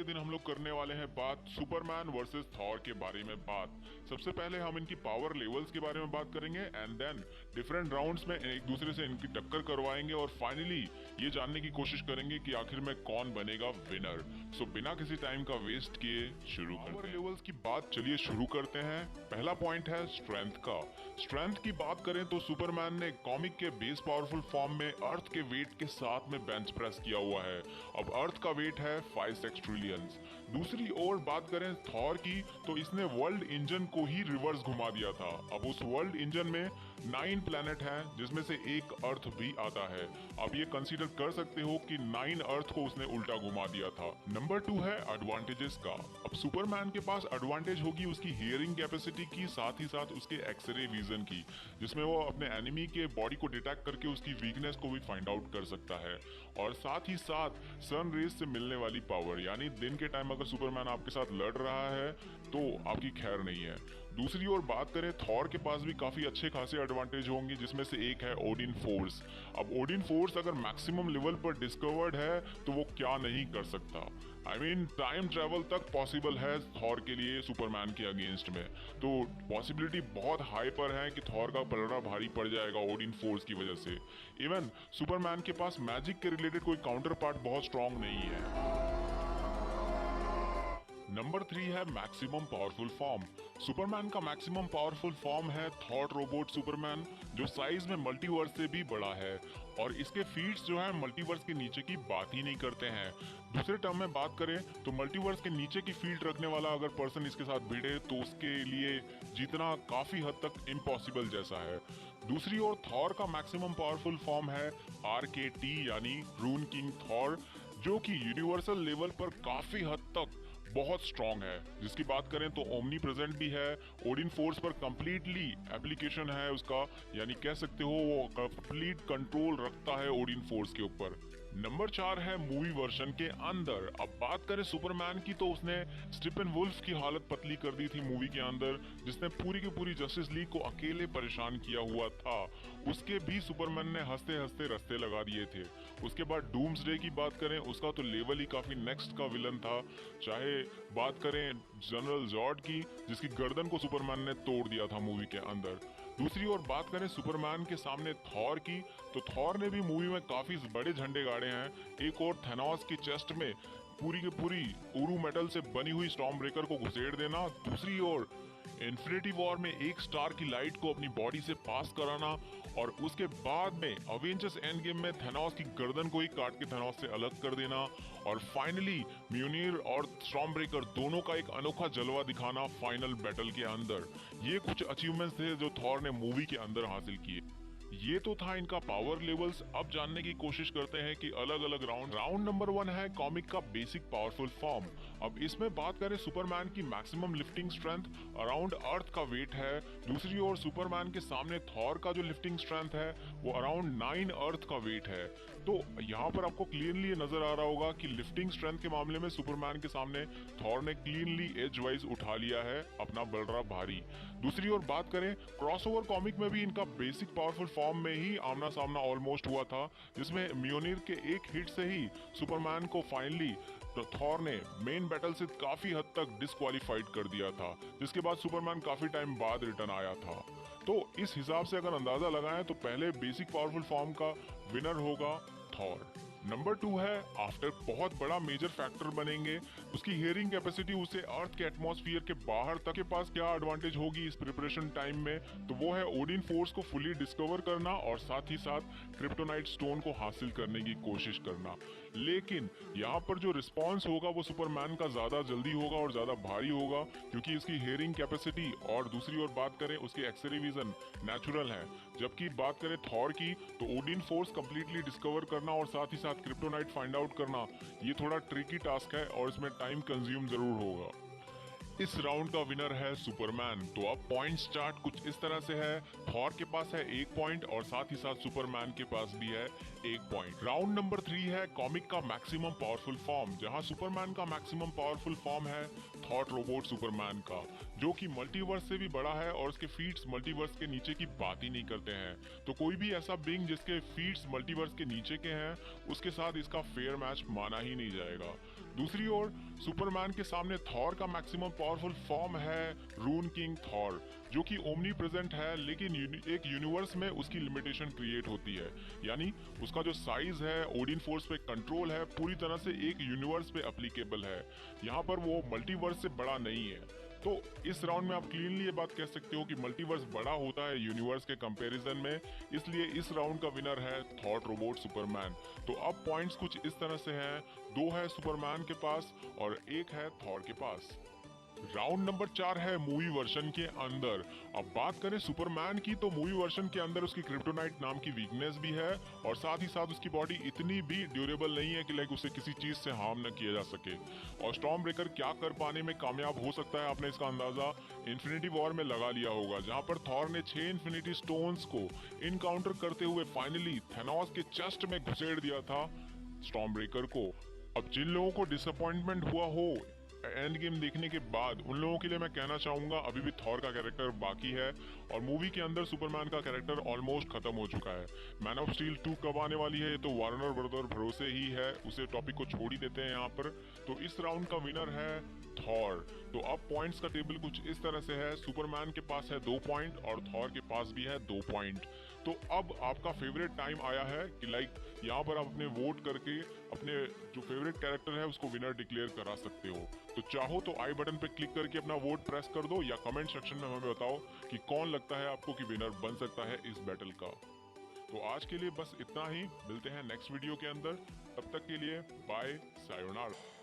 दिन हम लोग करने वाले हैं बात सुपरमैन वर्सेस थॉर के बारे में बात। सबसे पहले हम इनकी पावर लेवल्स के बारे में बात करेंगे एंड देन डिफरेंट राउंड्स में एक दूसरे से इनकी टक्कर करवाएंगे और फाइनली ये जानने की कोशिश करेंगे कि आखिर में कौन बनेगा विनर। सो बिना किसी टाइम का वेस्ट किए शुरू करते हैं। पावर लेवल्स की बात चलिए शुरू करते हैं। पहला पॉइंट है स्ट्रेंथ का। स्ट्रेंथ की बात करें तो सुपरमैन ने कॉमिक के बेस पावरफुल फॉर्म में अर्थ के वेट के साथ में बेंच प्रेस किया हुआ है। अब अर्थ का वेट है 5 सेक्सट्रिलियंस। दूसरी ओर बात करें थॉर की तो इसने वर्ल्ड इंजन को ही रिवर्स घुमा दिया था। अब उस वर्ल्ड इंजन में 9 प्लैनेट हैं जिसमें से एक अर्थ भी आता है। अब ये कंसीडर कर सकते हो कि 9 अर्थ को उसने उल्टा घुमा दिया था। नंबर 2 है एडवांटेजेस का। अब सुपरमैन के पास एडवांटेज होगी उसकी हियरिंग कैपेसिटी की, साथ ही साथ उसके एक्सरे विजन की, जिसमें वो अपने एनिमी के बॉडी को डिटेक्ट करके उसकी वीकनेस को भी फाइंड आउट कर सकता है। और साथ ही साथ सन रेज से मिलने वाली पावर, यानी दिन के टाइम अगर सुपरमैन आपके साथ लड़ रहा है तो आपकी खैर नहीं है। दूसरी ओर बात करें थॉर के पास भी काफी अच्छे खासे एडवांटेज होंगे, जिसमें से एक है ओडिन फोर्स। अब ओडिन फोर्स अगर मैक्सिमम लेवल पर डिस्कवर्ड है तो वो क्या नहीं कर सकता। आई मीन टाइम ट्रेवल तक पॉसिबल है थॉर के लिए सुपरमैन के अगेंस्ट में, तो पॉसिबिलिटी बहुत हाई पर है कि थॉर का पलड़ा भारी पड़ जाएगा ओडिन फोर्स की वजह से। इवन सुपरमैन के पास मैजिक के रिलेटेड कोई काउंटर पार्ट बहुत स्ट्रांग नहीं है। नंबर 3 है मैक्सिमम पावरफुल फॉर्म। सुपरमैन का मैक्सिमम पावरफुल फॉर्म है थॉट रोबोट सुपरमैन, जो साइज में मल्टीवर्स से भी बड़ा है और इसके फीट्स जो है मल्टीवर्स के नीचे की बात ही नहीं करते हैं। दूसरे टर्म में बात करें तो मल्टीवर्स के नीचे की फीट रखने वाला अगर पर्सन इसके साथ भिड़े तो उसके लिए जीतना काफी हद तक इम्पॉसिबल जैसा है। दूसरी ओर थॉर का मैक्सिमम पावरफुल फॉर्म है RKT यानी रून किंग थॉर, जो कि यूनिवर्सल लेवल पर काफी हद तक बहुत स्ट्रॉन्ग है। जिसकी बात करें तो ओमनी प्रेजेंट भी है, ओडिन फोर्स पर कंप्लीटली एप्लीकेशन है उसका, यानी कह सकते हो वो कंप्लीट कंट्रोल रखता है ओडिन फोर्स के ऊपर। नंबर 4 है मूवी वर्जन के अंदर। अब बात करें सुपरमैन की तो उसने स्टीफन वुल्फ की हालत पतली कर दी थी मूवी के अंदर, जिसने पूरी की पूरी जस्टिस लीग को अकेले परेशान किया हुआ था। उसके भी सुपरमैन ने हंसते हंसते रास्ते लगा दिए थे। उसके बाद डूम्सडे की बात करें, उसका तो लेवल ही काफी नेक्स्ट का विलन था। चाहे बात करें जनरल जॉर्ड की, जिसकी गर्दन को सुपरमैन ने तोड़ दिया था मूवी के अंदर। दूसरी ओर बात करें सुपरमैन के सामने थॉर की, तो थॉर ने भी मूवी में काफी बड़े झंडे गाड़े हैं। एक और थेनोस की चेस्ट में पूरी की पूरी उरू मेटल से बनी हुई स्टॉर्म ब्रेकर को घुसेड़ देना, दूसरी ओर इन्फिनिटी वॉर में एक स्टार की लाइट को अपनी बॉडी से पास कराना, और उसके बाद में अवेंजर्स एंड गेम में थेनोस की गर्दन को ही काट के थेनोस से अलग कर देना, और फाइनली म्यूनिर और स्टॉर्म ब्रेकर दोनों का एक अनोखा जलवा दिखाना फाइनल बैटल के अंदर। ये कुछ अचीवमेंट्स थे जो थॉर ने मूवी के अंदर हासिल किए। ये तो था इनका पावर लेवल्स। अब जानने की कोशिश करते हैं कि अलग अलग राउंड नंबर 1 है कॉमिक का बेसिक पावरफुल फॉर्म। अब इसमें बात करें सुपरमैन की मैक्सिमम लिफ्टिंग स्ट्रेंथ अराउंड अर्थ का वेट है। दूसरी ओर सुपरमैन के सामने थॉर का जो लिफ्टिंग स्ट्रेंथ है वो अराउंड 9 अर्थ का वेट है। तो यहाँ पर आपको क्लियरली नजर आ रहा होगा कि लिफ्टिंग स्ट्रेंथ के मामले में सुपरमैन के सामने थॉर ने क्लीनली एज वाइज उठा लिया है अपना बलरा भारी। दूसरी ओर बात करें क्रॉसओवर कॉमिक में भी इनका बेसिक पावरफुल फॉर्म में ही आमना सामना ऑलमोस्ट हुआ था, जिसमें म्योनिर के एक हिट से ही सुपरमैन को फाइनली तो थॉर ने मेन बैटल से काफी हद तक डिस्क्वालीफाइड कर दिया था, जिसके बाद सुपरमैन काफी टाइम बाद रिटर्न आया था। तो इस हिसाब से अगर अंदाजा लगाएं तो पहले बेसिक पावरफुल फॉर्म का विनर होगा थॉर। नंबर 2 है आफ्टर, बहुत बड़ा मेजर फैक्टर बनेंगे उसकी हियरिंग कैपेसिटी। उसे अर्थ के एटमॉस्फेयर के बाहर तक के पास क्या एडवांटेज होगी इस प्रिपरेशन टाइम में, तो वो है ओडिन फोर्स को फुली डिस्कवर करना और साथ ही साथ क्रिप्टोनाइट स्टोन को हासिल करने की कोशिश करना। लेकिन यहाँ पर जो रिस्पॉन्स होगा वो सुपरमैन का ज्यादा जल्दी होगा और ज्यादा भारी होगा, क्योंकि इसकी हियरिंग कैपेसिटी और दूसरी ओर बात करें उसके एक्सरे विजन नेचुरल है। जबकि बात करें थॉर की तो ओडिन फोर्स कंप्लीटली डिस्कवर करना और साथ ही साथ क्रिप्टोनाइट फाइंड आउट करना ये थोड़ा ट्रिकी टास्क है और इसमें टाइम कंज्यूम जरूर होगा। इस राउंड का विनर है सुपरमैन। तो अब पॉइंट चार्ट कुछ इस तरह से है, थॉर के पास है 1 पॉइंट और साथ ही साथ सुपरमैन के पास भी है 1 पॉइंट। राउंड नंबर 3 है कॉमिक का मैक्सिमम पावरफुल फॉर्म, जहां सुपरमैन का मैक्सिमम पावरफुल फॉर्म है थॉट रोबोट सुपरमैन का, जो कि मल्टीवर्स से भी बड़ा है और उसके फीट्स मल्टीवर्स के नीचे की बात ही नहीं करते हैं। तो कोई भी ऐसा बीइंग जिसके फीट्स मल्टीवर्स के नीचे के हैं उसके साथ इसका फेयर मैच माना ही नहीं जाएगा। दूसरी ओर सुपरमैन के सामने थॉर का मैक्सिमम पावरफुल फॉर्म है रून किंग थॉर, जो कि ओमनी प्रेजेंट है, लेकिन एक यूनिवर्स में उसकी लिमिटेशन क्रिएट होती है। यानी उसका जो साइज है ओडिन फोर्स पे कंट्रोल है, पूरी तरह से एक यूनिवर्स पे एप्लीकेबल है। यहाँ पर वो मल्टीवर्स से बड़ा नहीं है। तो इस राउंड में आप क्लीनली ये बात कह सकते हो कि मल्टीवर्स बड़ा होता है यूनिवर्स के कंपैरिजन में, इसलिए इस राउंड का विनर है थॉट रोबोट सुपरमैन। तो अब पॉइंट्स कुछ इस तरह से हैं, 2 है सुपरमैन के पास और 1 है थॉर के पास। राउंड नंबर 4 है मूवी वर्जन के अंदर। अब बात करें सुपरमैन की, तो मूवी वर्जन के अंदर उसकी क्रिप्टोनाइट नाम की वीकनेस भी है और साथ ही साथ उसकी बॉडी इतनी भी ड्यूरेबल नहीं है कि लाइक उसे किसी चीज से हार्म न किया जा सके। और स्टॉर्म ब्रेकर क्या कर पाने में कामयाब हो सकता है, आपने इसका अंदाजा इन्फिनिटी वॉर में लगा लिया होगा, जहां पर थॉर ने 6 इन्फिनिटी स्टोन्स को इनकाउंटर करते हुए फाइनली थेनोस के चेस्ट में घुसेड़ दिया था स्टॉर्म ब्रेकर को। अब जिन लोगों को डिसअपॉइंटमेंट हुआ हो एंड गेम देखने के बाद, उन लोगों के लिए मैं कहना चाहूंगा अभी भी थॉर का कैरेक्टर बाकी है और मूवी के अंदर सुपरमैन का कैरेक्टर ऑलमोस्ट खत्म हो चुका है। मैन ऑफ स्टील 2 कब आने वाली है ये तो वार्नर ब्रदर भरोसे ही है, उसे टॉपिक को छोड़ ही देते हैं यहाँ पर। तो इस राउंड का विनर है थॉर। तो अब पॉइंट्स का टेबल कुछ इस तरह से है, सुपरमैन के पास है 2 पॉइंट और थॉर के पास भी है 2 पॉइंट। तो अब आपका फेवरेट टाइम आया है कि लाइक यहाँ पर आप अपने वोट करके अपने जो फेवरेट कैरेक्टर है उसको विनर डिक्लेयर करा सकते हो। तो चाहो तो आई बटन पे क्लिक करके अपना वोट प्रेस कर दो या कमेंट सेक्शन में हमें बताओ कि कौन लगता है आपको कि विनर बन सकता है इस बैटल का। तो आज के लिए बस इतना ही, मिलते हैं नेक्स्ट वीडियो के अंदर, तब तक के लिए बाय, सायोनारा।